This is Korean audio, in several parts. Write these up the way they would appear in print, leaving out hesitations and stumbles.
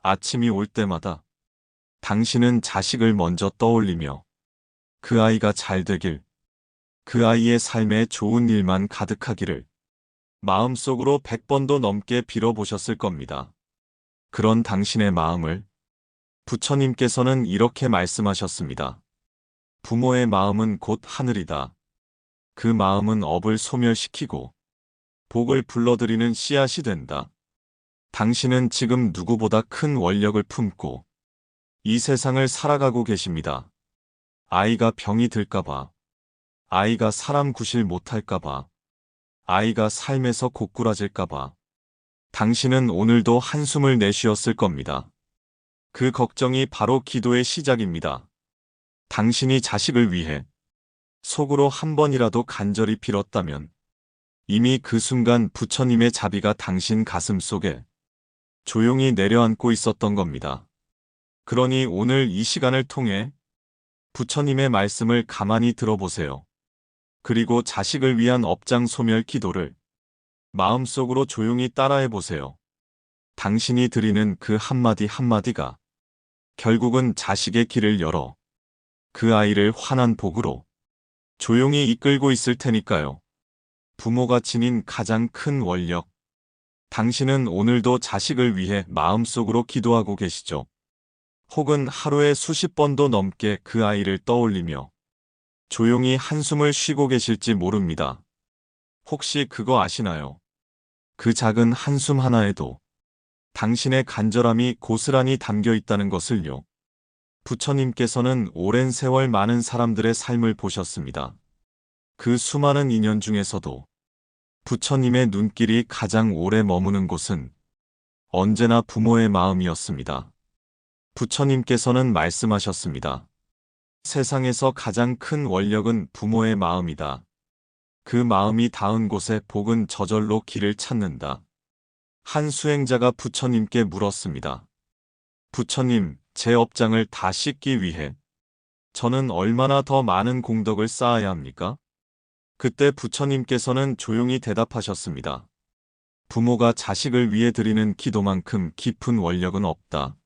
아침이 올 때마다 당신은 자식을 먼저 떠올리며 그 아이가 잘 되길, 그 아이의 삶에 좋은 일만 가득하기를 마음속으로 100번도 넘게 빌어보셨을 겁니다. 그런 당신의 마음을 부처님께서는 이렇게 말씀하셨습니다. 부모의 마음은 곧 하늘이다. 그 마음은 업을 소멸시키고 복을 불러들이는 씨앗이 된다. 당신은 지금 누구보다 큰 원력을 품고 이 세상을 살아가고 계십니다. 아이가 병이 들까봐, 아이가 사람 구실 못할까봐, 아이가 삶에서 고꾸라질까봐 당신은 오늘도 한숨을 내쉬었을 겁니다. 그 걱정이 바로 기도의 시작입니다. 당신이 자식을 위해 속으로 한 번이라도 간절히 빌었다면 이미 그 순간 부처님의 자비가 당신 가슴 속에 조용히 내려앉고 있었던 겁니다. 그러니 오늘 이 시간을 통해 부처님의 말씀을 가만히 들어보세요. 그리고 자식을 위한 업장 소멸 기도를 마음속으로 조용히 따라해 보세요. 당신이 드리는 그 한마디 한마디가 결국은 자식의 길을 열어 그 아이를 환한 복으로 조용히 이끌고 있을 테니까요. 부모가 지닌 가장 큰 원력. 당신은 오늘도 자식을 위해 마음속으로 기도하고 계시죠? 혹은 하루에 수십 번도 넘게 그 아이를 떠올리며 조용히 한숨을 쉬고 계실지 모릅니다. 혹시 그거 아시나요? 그 작은 한숨 하나에도 당신의 간절함이 고스란히 담겨 있다는 것을요. 부처님께서는 오랜 세월 많은 사람들의 삶을 보셨습니다. 그 수많은 인연 중에서도 부처님의 눈길이 가장 오래 머무는 곳은 언제나 부모의 마음이었습니다. 부처님께서는 말씀하셨습니다. 세상에서 가장 큰 원력은 부모의 마음이다. 그 마음이 닿은 곳에 복은 저절로 길을 찾는다. 한 수행자가 부처님께 물었습니다. 부처님, 제 업장을 다 씻기 위해 저는 얼마나 더 많은 공덕을 쌓아야 합니까? 그때 부처님께서는 조용히 대답하셨습니다. 부모가 자식을 위해 드리는 기도만큼 깊은 원력은 없다.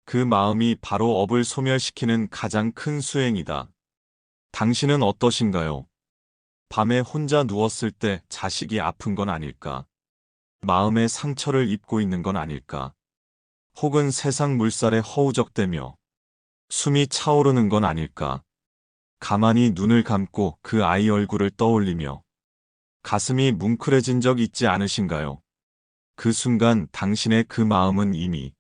그 마음이 바로 업을 소멸시키는 가장 큰 수행이다. 당신은 어떠신가요? 밤에 혼자 누웠을 때 자식이 아픈 건 아닐까? 마음의 상처를 입고 있는 건 아닐까? 혹은 세상 물살에 허우적대며 숨이 차오르는 건 아닐까? 가만히 눈을 감고 그 아이 얼굴을 떠올리며 가슴이 뭉클해진 적 있지 않으신가요? 그 순간 당신의 그 마음은 이미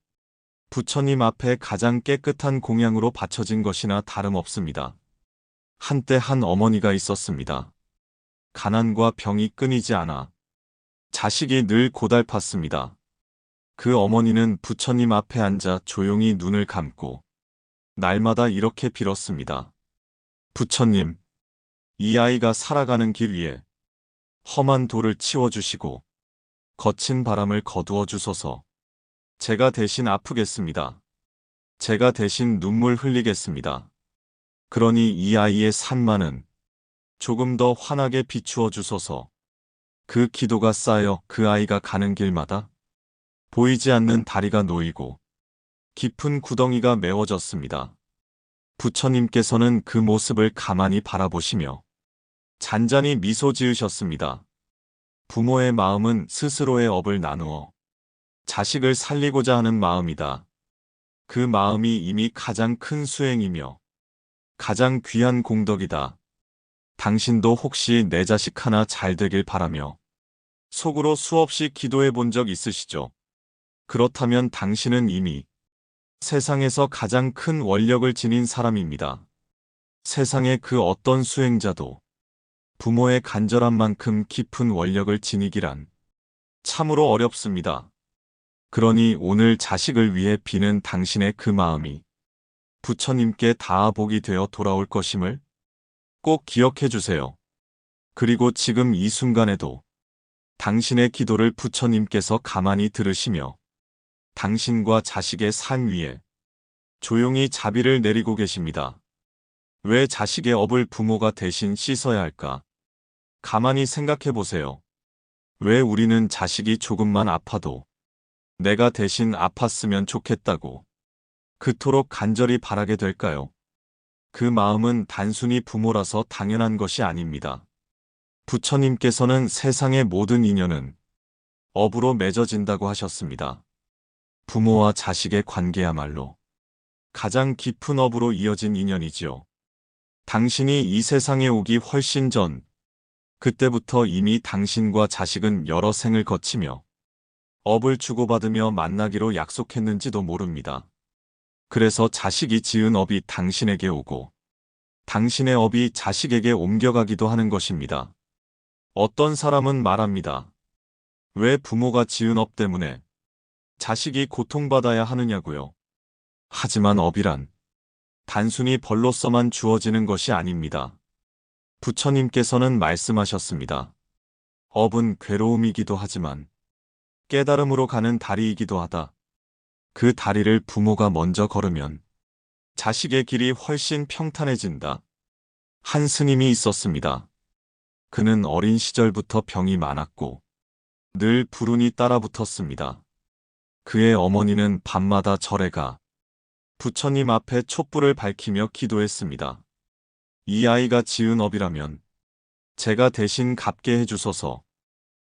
부처님 앞에 가장 깨끗한 공양으로 바쳐진 것이나 다름없습니다. 한때 한 어머니가 있었습니다. 가난과 병이 끊이지 않아 자식이 늘 고달팠습니다. 그 어머니는 부처님 앞에 앉아 조용히 눈을 감고 날마다 이렇게 빌었습니다. 부처님, 이 아이가 살아가는 길 위에 험한 돌을 치워주시고 거친 바람을 거두어 주소서. 제가 대신 아프겠습니다. 제가 대신 눈물 흘리겠습니다. 그러니 이 아이의 산만은 조금 더 환하게 비추어 주소서. 그 기도가 쌓여 그 아이가 가는 길마다 보이지 않는 다리가 놓이고 깊은 구덩이가 메워졌습니다. 부처님께서는 그 모습을 가만히 바라보시며 잔잔히 미소 지으셨습니다. 부모의 마음은 스스로의 업을 나누어 자식을 살리고자 하는 마음이다. 그 마음이 이미 가장 큰 수행이며 가장 귀한 공덕이다. 당신도 혹시 내 자식 하나 잘 되길 바라며 속으로 수없이 기도해 본 적 있으시죠? 그렇다면 당신은 이미 세상에서 가장 큰 원력을 지닌 사람입니다. 세상의 그 어떤 수행자도 부모의 간절한 만큼 깊은 원력을 지니기란 참으로 어렵습니다. 그러니 오늘 자식을 위해 비는 당신의 그 마음이 부처님께 다하복이 되어 돌아올 것임을 꼭 기억해 주세요. 그리고 지금 이 순간에도 당신의 기도를 부처님께서 가만히 들으시며 당신과 자식의 산 위에 조용히 자비를 내리고 계십니다. 왜 자식의 업을 부모가 대신 씻어야 할까? 가만히 생각해 보세요. 왜 우리는 자식이 조금만 아파도 내가 대신 아팠으면 좋겠다고 그토록 간절히 바라게 될까요? 그 마음은 단순히 부모라서 당연한 것이 아닙니다. 부처님께서는 세상의 모든 인연은 업으로 맺어진다고 하셨습니다. 부모와 자식의 관계야말로 가장 깊은 업으로 이어진 인연이지요. 당신이 이 세상에 오기 훨씬 전, 그때부터 이미 당신과 자식은 여러 생을 거치며 업을 주고받으며 만나기로 약속했는지도 모릅니다. 그래서 자식이 지은 업이 당신에게 오고 당신의 업이 자식에게 옮겨가기도 하는 것입니다. 어떤 사람은 말합니다. 왜 부모가 지은 업 때문에 자식이 고통받아야 하느냐고요. 하지만 업이란 단순히 벌로서만 주어지는 것이 아닙니다. 부처님께서는 말씀하셨습니다. 업은 괴로움이기도 하지만 깨달음으로 가는 다리이기도 하다. 그 다리를 부모가 먼저 걸으면 자식의 길이 훨씬 평탄해진다. 한 스님이 있었습니다. 그는 어린 시절부터 병이 많았고 늘 불운이 따라붙었습니다. 그의 어머니는 밤마다 절에 가 부처님 앞에 촛불을 밝히며 기도했습니다. 이 아이가 지은 업이라면 제가 대신 갚게 해주소서.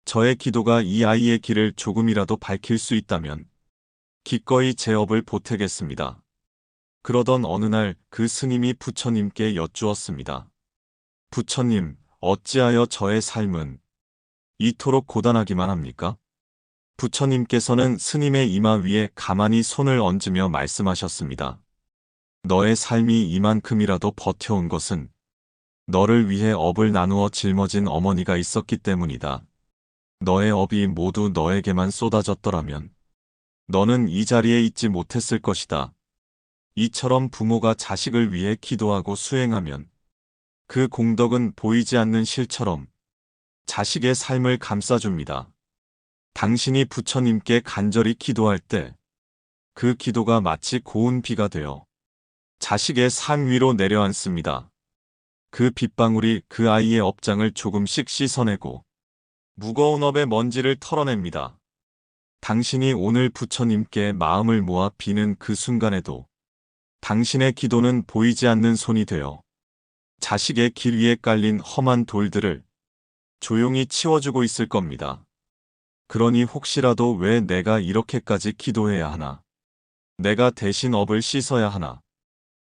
저의 기도가 이 아이의 길을 조금이라도 밝힐 수 있다면 기꺼이 제 업을 보태겠습니다. 그러던 어느 날 그 스님이 부처님께 여쭈었습니다. 부처님, 어찌하여 저의 삶은 이토록 고단하기만 합니까? 부처님께서는 스님의 이마 위에 가만히 손을 얹으며 말씀하셨습니다. 너의 삶이 이만큼이라도 버텨온 것은 너를 위해 업을 나누어 짊어진 어머니가 있었기 때문이다. 너의 업이 모두 너에게만 쏟아졌더라면 너는 이 자리에 있지 못했을 것이다. 이처럼 부모가 자식을 위해 기도하고 수행하면 그 공덕은 보이지 않는 실처럼 자식의 삶을 감싸줍니다. 당신이 부처님께 간절히 기도할 때 그 기도가 마치 고운 비가 되어 자식의 삶 위로 내려앉습니다. 그 빗방울이 그 아이의 업장을 조금씩 씻어내고 무거운 업의 먼지를 털어냅니다. 당신이 오늘 부처님께 마음을 모아 비는 그 순간에도 당신의 기도는 보이지 않는 손이 되어 자식의 길 위에 깔린 험한 돌들을 조용히 치워주고 있을 겁니다. 그러니 혹시라도 왜 내가 이렇게까지 기도해야 하나? 내가 대신 업을 씻어야 하나?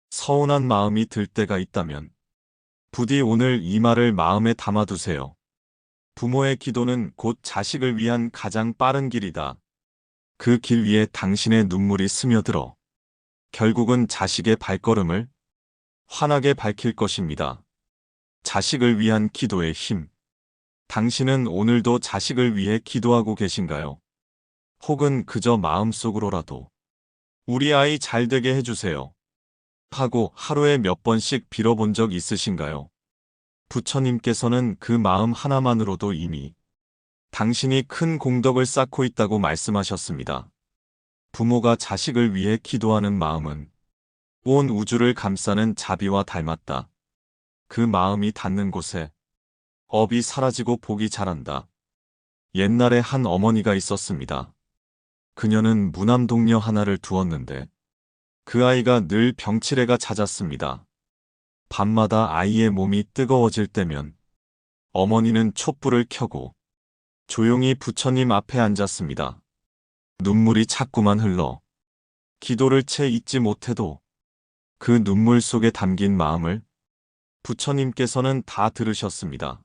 서운한 마음이 들 때가 있다면 부디 오늘 이 말을 마음에 담아두세요. 부모의 기도는 곧 자식을 위한 가장 빠른 길이다. 그 길 위에 당신의 눈물이 스며들어 결국은 자식의 발걸음을 환하게 밝힐 것입니다. 자식을 위한 기도의 힘. 당신은 오늘도 자식을 위해 기도하고 계신가요? 혹은 그저 마음속으로라도 우리 아이 잘 되게 해주세요. 하고 하루에 몇 번씩 빌어본 적 있으신가요? 부처님께서는 그 마음 하나만으로도 이미 당신이 큰 공덕을 쌓고 있다고 말씀하셨습니다. 부모가 자식을 위해 기도하는 마음은 온 우주를 감싸는 자비와 닮았다. 그 마음이 닿는 곳에 업이 사라지고 복이 자란다. 옛날에 한 어머니가 있었습니다. 그녀는 무남동녀 하나를 두었는데 그 아이가 늘 병치레가 잦았습니다. 밤마다 아이의 몸이 뜨거워질 때면 어머니는 촛불을 켜고 조용히 부처님 앞에 앉았습니다. 눈물이 자꾸만 흘러 기도를 채 잊지 못해도 그 눈물 속에 담긴 마음을 부처님께서는 다 들으셨습니다.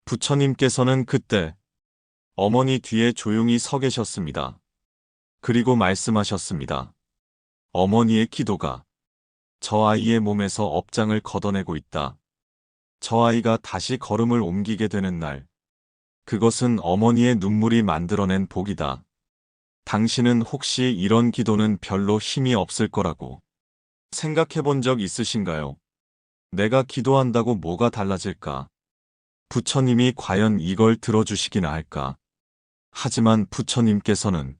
부처님께서는 그때 어머니 뒤에 조용히 서 계셨습니다. 그리고 말씀하셨습니다. 어머니의 기도가 저 아이의 몸에서 업장을 걷어내고 있다. 저 아이가 다시 걸음을 옮기게 되는 날, 그것은 어머니의 눈물이 만들어낸 복이다. 당신은 혹시 이런 기도는 별로 힘이 없을 거라고 생각해 본 적 있으신가요? 내가 기도한다고 뭐가 달라질까? 부처님이 과연 이걸 들어주시기나 할까? 하지만 부처님께서는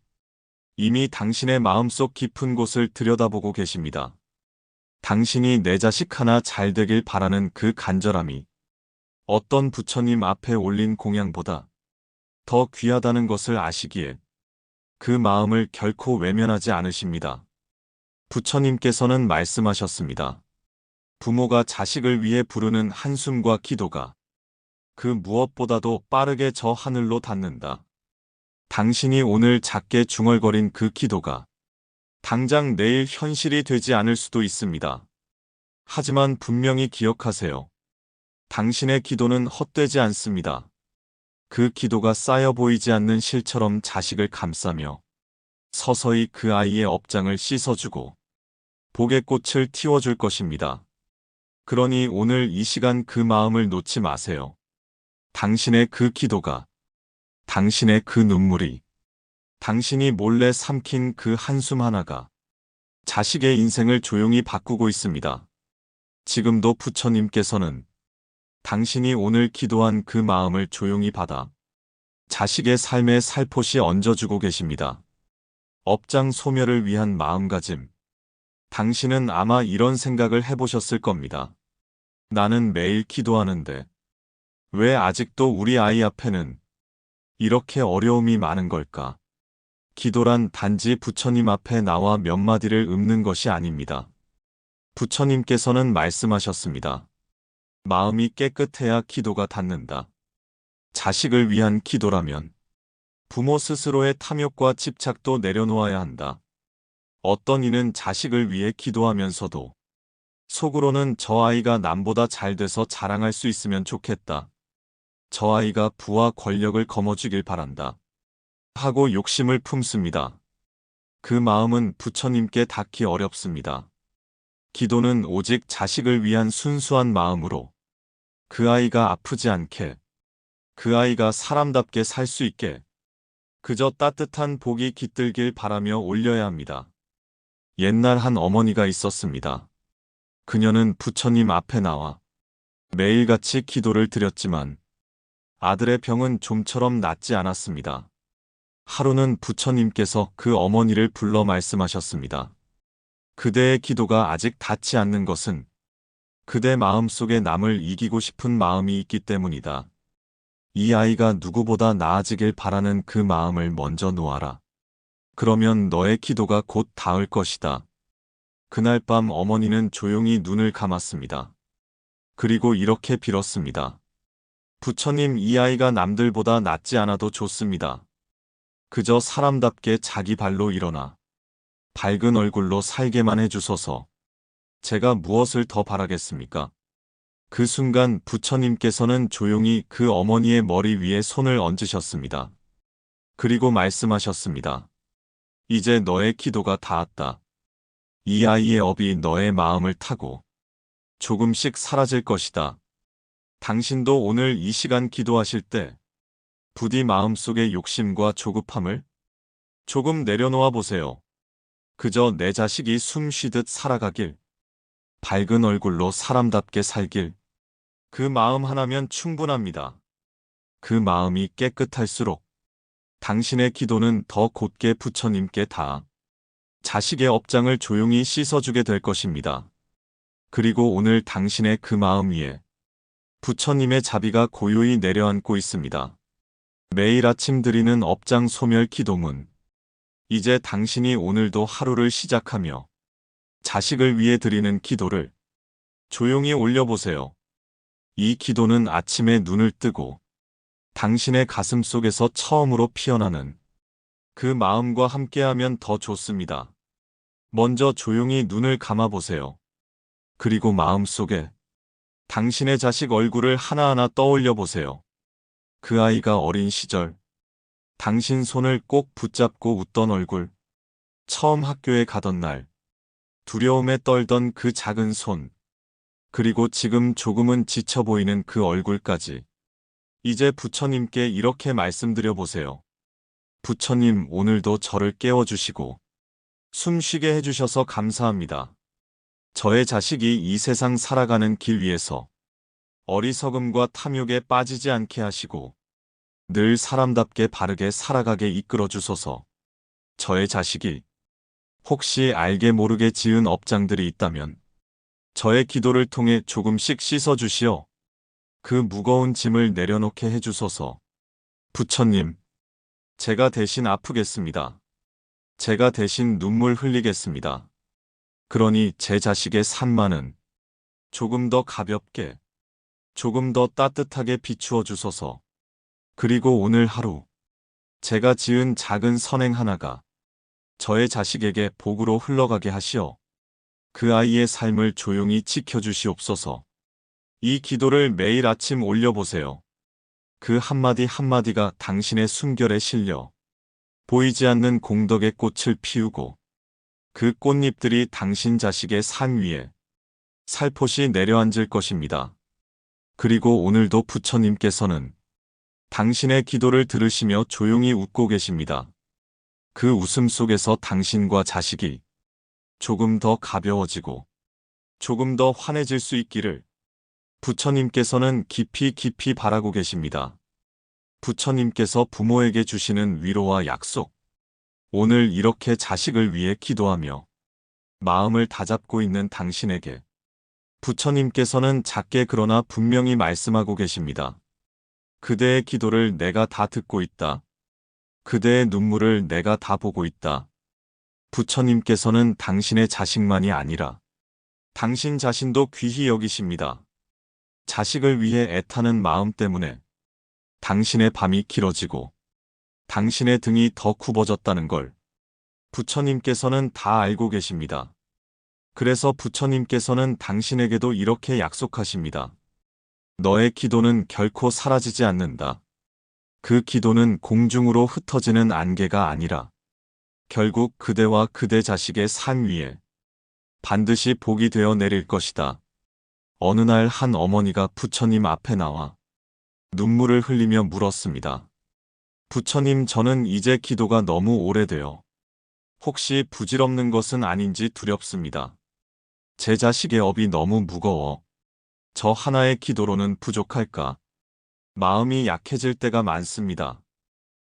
이미 당신의 마음속 깊은 곳을 들여다보고 계십니다. 당신이 내 자식 하나 잘 되길 바라는 그 간절함이 어떤 부처님 앞에 올린 공양보다 더 귀하다는 것을 아시기에 그 마음을 결코 외면하지 않으십니다. 부처님께서는 말씀하셨습니다. 부모가 자식을 위해 부르는 한숨과 기도가 그 무엇보다도 빠르게 저 하늘로 닿는다. 당신이 오늘 작게 중얼거린 그 기도가 당장 내일 현실이 되지 않을 수도 있습니다. 하지만 분명히 기억하세요. 당신의 기도는 헛되지 않습니다. 그 기도가 쌓여 보이지 않는 실처럼 자식을 감싸며 서서히 그 아이의 업장을 씻어주고 복의 꽃을 틔워줄 것입니다. 그러니 오늘 이 시간 그 마음을 놓지 마세요. 당신의 그 기도가, 당신의 그 눈물이, 당신이 몰래 삼킨 그 한숨 하나가 자식의 인생을 조용히 바꾸고 있습니다. 지금도 부처님께서는 당신이 오늘 기도한 그 마음을 조용히 받아 자식의 삶에 살포시 얹어주고 계십니다. 업장 소멸을 위한 마음가짐. 당신은 아마 이런 생각을 해보셨을 겁니다. 나는 매일 기도하는데 왜 아직도 우리 아이 앞에는 이렇게 어려움이 많은 걸까? 기도란 단지 부처님 앞에 나와 몇 마디를 읊는 것이 아닙니다. 부처님께서는 말씀하셨습니다. 마음이 깨끗해야 기도가 닿는다. 자식을 위한 기도라면 부모 스스로의 탐욕과 집착도 내려놓아야 한다. 어떤 이는 자식을 위해 기도하면서도 속으로는 저 아이가 남보다 잘 돼서 자랑할 수 있으면 좋겠다. 저 아이가 부와 권력을 거머쥐길 바란다. 하고 욕심을 품습니다. 그 마음은 부처님께 닿기 어렵습니다. 기도는 오직 자식을 위한 순수한 마음으로 그 아이가 아프지 않게, 그 아이가 사람답게 살 수 있게 그저 따뜻한 복이 깃들길 바라며 올려야 합니다. 옛날 한 어머니가 있었습니다. 그녀는 부처님 앞에 나와 매일같이 기도를 드렸지만 아들의 병은 좀처럼 낫지 않았습니다. 하루는 부처님께서 그 어머니를 불러 말씀하셨습니다. 그대의 기도가 아직 닿지 않는 것은 그대 마음속에 남을 이기고 싶은 마음이 있기 때문이다. 이 아이가 누구보다 나아지길 바라는 그 마음을 먼저 놓아라. 그러면 너의 기도가 곧 닿을 것이다. 그날 밤 어머니는 조용히 눈을 감았습니다. 그리고 이렇게 빌었습니다. 부처님, 이 아이가 남들보다 낫지 않아도 좋습니다. 그저 사람답게 자기 발로 일어나 밝은 얼굴로 살게만 해주소서. 제가 무엇을 더 바라겠습니까? 그 순간 부처님께서는 조용히 그 어머니의 머리 위에 손을 얹으셨습니다. 그리고 말씀하셨습니다. 이제 너의 기도가 닿았다. 이 아이의 업이 너의 마음을 타고 조금씩 사라질 것이다. 당신도 오늘 이 시간 기도하실 때 부디 마음속의 욕심과 조급함을 조금 내려놓아 보세요. 그저 내 자식이 숨 쉬듯 살아가길, 밝은 얼굴로 사람답게 살길, 그 마음 하나면 충분합니다. 그 마음이 깨끗할수록 당신의 기도는 더 곧게 부처님께 닿아 자식의 업장을 조용히 씻어주게 될 것입니다. 그리고 오늘 당신의 그 마음 위에 부처님의 자비가 고요히 내려앉고 있습니다. 매일 아침 드리는 업장 소멸 기도문. 이제 당신이 오늘도 하루를 시작하며 자식을 위해 드리는 기도를 조용히 올려보세요. 이 기도는 아침에 눈을 뜨고 당신의 가슴 속에서 처음으로 피어나는 그 마음과 함께하면 더 좋습니다. 먼저 조용히 눈을 감아보세요. 그리고 마음속에 당신의 자식 얼굴을 하나하나 떠올려 보세요. 그 아이가 어린 시절, 당신 손을 꼭 붙잡고 웃던 얼굴, 처음 학교에 가던 날, 두려움에 떨던 그 작은 손, 그리고 지금 조금은 지쳐 보이는 그 얼굴까지. 이제 부처님께 이렇게 말씀드려 보세요. 부처님, 오늘도 저를 깨워주시고 숨 쉬게 해주셔서 감사합니다. 저의 자식이 이 세상 살아가는 길 위에서 어리석음과 탐욕에 빠지지 않게 하시고 늘 사람답게 바르게 살아가게 이끌어 주소서. 저의 자식이 혹시 알게 모르게 지은 업장들이 있다면 저의 기도를 통해 조금씩 씻어주시어 그 무거운 짐을 내려놓게 해주소서. 부처님, 제가 대신 아프겠습니다. 제가 대신 눈물 흘리겠습니다. 그러니 제 자식의 산만은 조금 더 가볍게, 조금 더 따뜻하게 비추어 주소서. 그리고 오늘 하루 제가 지은 작은 선행 하나가 저의 자식에게 복으로 흘러가게 하시어 그 아이의 삶을 조용히 지켜주시옵소서. 이 기도를 매일 아침 올려보세요. 그 한마디 한마디가 당신의 숨결에 실려 보이지 않는 공덕의 꽃을 피우고 그 꽃잎들이 당신 자식의 산 위에 살포시 내려앉을 것입니다. 그리고 오늘도 부처님께서는 당신의 기도를 들으시며 조용히 웃고 계십니다. 그 웃음 속에서 당신과 자식이 조금 더 가벼워지고 조금 더 환해질 수 있기를 부처님께서는 깊이 깊이 바라고 계십니다. 부처님께서 부모에게 주시는 위로와 약속. 오늘 이렇게 자식을 위해 기도하며 마음을 다잡고 있는 당신에게 부처님께서는 작게 그러나 분명히 말씀하고 계십니다. 그대의 기도를 내가 다 듣고 있다. 그대의 눈물을 내가 다 보고 있다. 부처님께서는 당신의 자식만이 아니라 당신 자신도 귀히 여기십니다. 자식을 위해 애타는 마음 때문에 당신의 밤이 길어지고 당신의 등이 더 굽어졌다는 걸 부처님께서는 다 알고 계십니다. 그래서 부처님께서는 당신에게도 이렇게 약속하십니다. 너의 기도는 결코 사라지지 않는다. 그 기도는 공중으로 흩어지는 안개가 아니라 결국 그대와 그대 자식의 산 위에 반드시 복이 되어 내릴 것이다. 어느 날 한 어머니가 부처님 앞에 나와 눈물을 흘리며 물었습니다. 부처님, 저는 이제 기도가 너무 오래되어 혹시 부질없는 것은 아닌지 두렵습니다. 제 자식의 업이 너무 무거워 저 하나의 기도로는 부족할까? 마음이 약해질 때가 많습니다.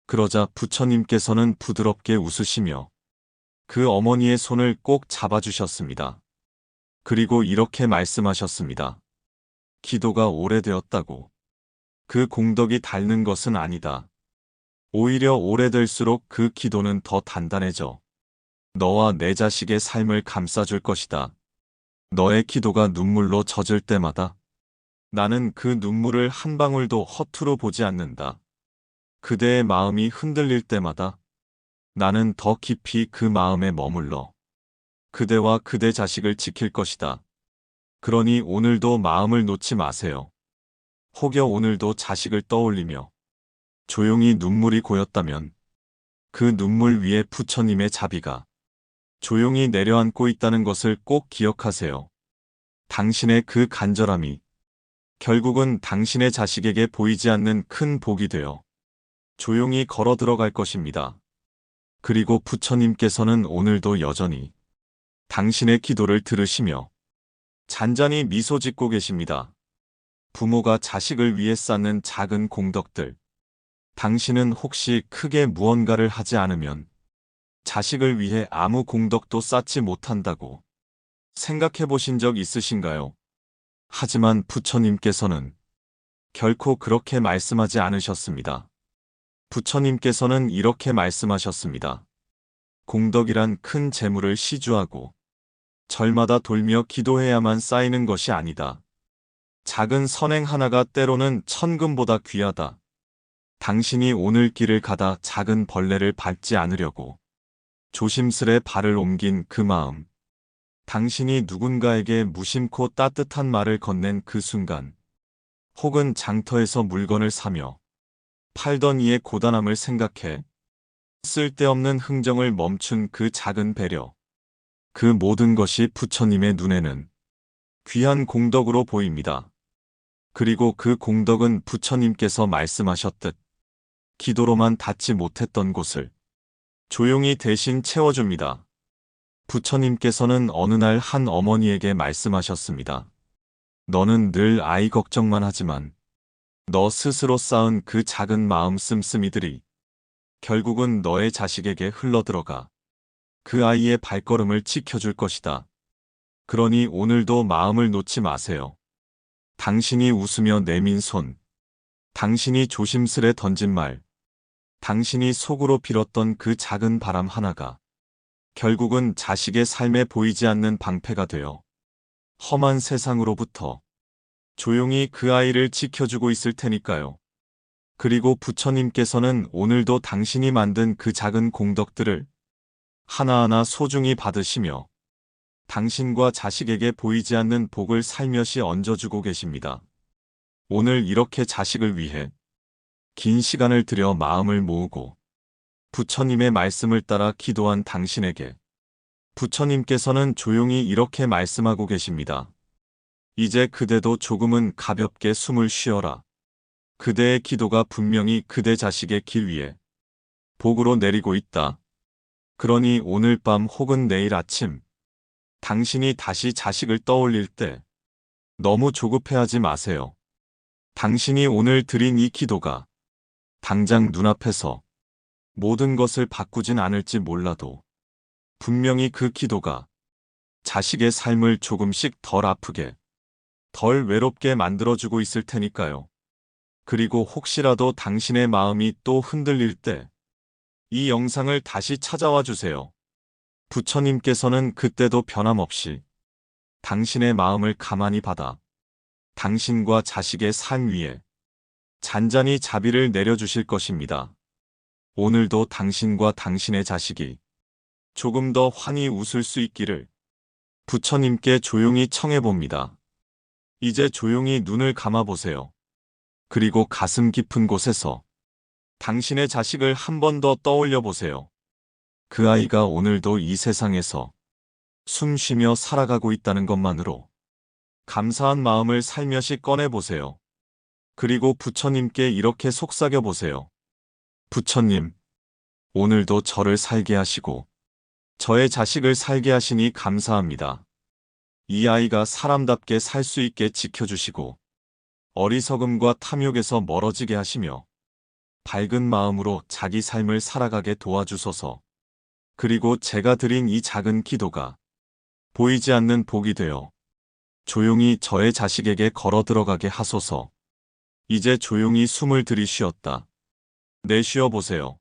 그러자 부처님께서는 부드럽게 웃으시며 그 어머니의 손을 꼭 잡아주셨습니다. 그리고 이렇게 말씀하셨습니다. 기도가 오래되었다고 그 공덕이 닳는 것은 아니다. 오히려 오래될수록 그 기도는 더 단단해져 너와 내 자식의 삶을 감싸줄 것이다. 너의 기도가 눈물로 젖을 때마다 나는 그 눈물을 한 방울도 허투루 보지 않는다. 그대의 마음이 흔들릴 때마다 나는 더 깊이 그 마음에 머물러 그대와 그대 자식을 지킬 것이다. 그러니 오늘도 마음을 놓지 마세요. 혹여 오늘도 자식을 떠올리며 조용히 눈물이 고였다면 그 눈물 위에 부처님의 자비가 조용히 내려앉고 있다는 것을 꼭 기억하세요. 당신의 그 간절함이 결국은 당신의 자식에게 보이지 않는 큰 복이 되어 조용히 걸어 들어갈 것입니다. 그리고 부처님께서는 오늘도 여전히 당신의 기도를 들으시며 잔잔히 미소 짓고 계십니다. 부모가 자식을 위해 쌓는 작은 공덕들. 당신은 혹시 크게 무언가를 하지 않으면 자식을 위해 아무 공덕도 쌓지 못한다고 생각해 보신 적 있으신가요? 하지만 부처님께서는 결코 그렇게 말씀하지 않으셨습니다. 부처님께서는 이렇게 말씀하셨습니다. 공덕이란 큰 재물을 시주하고 절마다 돌며 기도해야만 쌓이는 것이 아니다. 작은 선행 하나가 때로는 천금보다 귀하다. 당신이 오늘 길을 가다 작은 벌레를 밟지 않으려고 조심스레 발을 옮긴 그 마음. 당신이 누군가에게 무심코 따뜻한 말을 건넨 그 순간. 혹은 장터에서 물건을 사며 팔던 이의 고단함을 생각해 쓸데없는 흥정을 멈춘 그 작은 배려. 그 모든 것이 부처님의 눈에는 귀한 공덕으로 보입니다. 그리고 그 공덕은 부처님께서 말씀하셨듯 기도로만 닿지 못했던 곳을 조용히 대신 채워줍니다. 부처님께서는 어느 날 한 어머니에게 말씀하셨습니다. 너는 늘 아이 걱정만 하지만 너 스스로 쌓은 그 작은 마음 씀씀이들이 결국은 너의 자식에게 흘러들어가 그 아이의 발걸음을 지켜줄 것이다. 그러니 오늘도 마음을 놓지 마세요. 당신이 웃으며 내민 손, 당신이 조심스레 던진 말, 당신이 속으로 빌었던 그 작은 바람 하나가 결국은 자식의 삶에 보이지 않는 방패가 되어 험한 세상으로부터 조용히 그 아이를 지켜주고 있을 테니까요. 그리고 부처님께서는 오늘도 당신이 만든 그 작은 공덕들을 하나하나 소중히 받으시며 당신과 자식에게 보이지 않는 복을 살며시 얹어주고 계십니다. 오늘 이렇게 자식을 위해 긴 시간을 들여 마음을 모으고 부처님의 말씀을 따라 기도한 당신에게 부처님께서는 조용히 이렇게 말씀하고 계십니다. 이제 그대도 조금은 가볍게 숨을 쉬어라. 그대의 기도가 분명히 그대 자식의 길 위에 복으로 내리고 있다. 그러니 오늘 밤 혹은 내일 아침 당신이 다시 자식을 떠올릴 때 너무 조급해하지 마세요. 당신이 오늘 드린 이 기도가 당장 눈앞에서 모든 것을 바꾸진 않을지 몰라도 분명히 그 기도가 자식의 삶을 조금씩 덜 아프게, 덜 외롭게 만들어주고 있을 테니까요. 그리고 혹시라도 당신의 마음이 또 흔들릴 때 이 영상을 다시 찾아와 주세요. 부처님께서는 그때도 변함없이 당신의 마음을 가만히 받아 당신과 자식의 삶 위에 잔잔히 자비를 내려주실 것입니다. 오늘도 당신과 당신의 자식이 조금 더 환히 웃을 수 있기를 부처님께 조용히 청해봅니다. 이제 조용히 눈을 감아보세요. 그리고 가슴 깊은 곳에서 당신의 자식을 한 번 더 떠올려 보세요. 그 아이가 오늘도 이 세상에서 숨 쉬며 살아가고 있다는 것만으로 감사한 마음을 살며시 꺼내보세요. 그리고 부처님께 이렇게 속삭여 보세요. 부처님, 오늘도 저를 살게 하시고 저의 자식을 살게 하시니 감사합니다. 이 아이가 사람답게 살 수 있게 지켜주시고 어리석음과 탐욕에서 멀어지게 하시며 밝은 마음으로 자기 삶을 살아가게 도와주소서. 그리고 제가 드린 이 작은 기도가 보이지 않는 복이 되어 조용히 저의 자식에게 걸어 들어가게 하소서. 이제 조용히 숨을 들이쉬었다 내쉬어 보세요.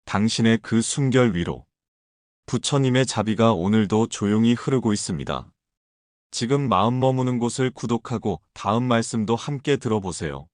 당신의 그 숨결 위로 부처님의 자비가 오늘도 조용히 흐르고 있습니다. 지금 마음 머무는 곳을 구독하고 다음 말씀도 함께 들어보세요.